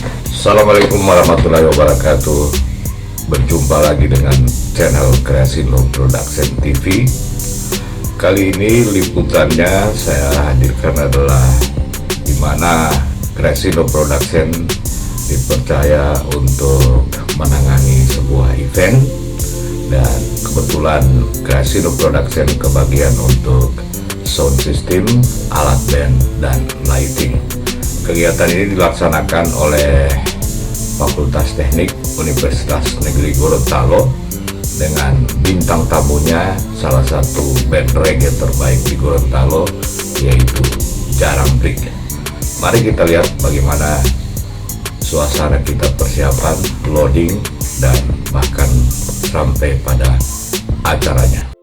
Assalamualaikum warahmatullahi wabarakatuh. Berjumpa lagi dengan channel Kreasi No Production TV. Kali ini liputannya saya hadirkan adalah dimana Kreasi No Production dipercaya untuk menangani sebuah event, dan kebetulan Kreasi No Production kebagian untuk sound system, alat band, dan lighting. Kegiatan ini dilaksanakan oleh Fakultas Teknik Universitas Negeri Gorontalo dengan bintang tamunya salah satu band reggae terbaik di Gorontalo, yaitu Jarang Brik. Mari kita lihat bagaimana suasana kita persiapan, loading, dan bahkan sampai pada acaranya.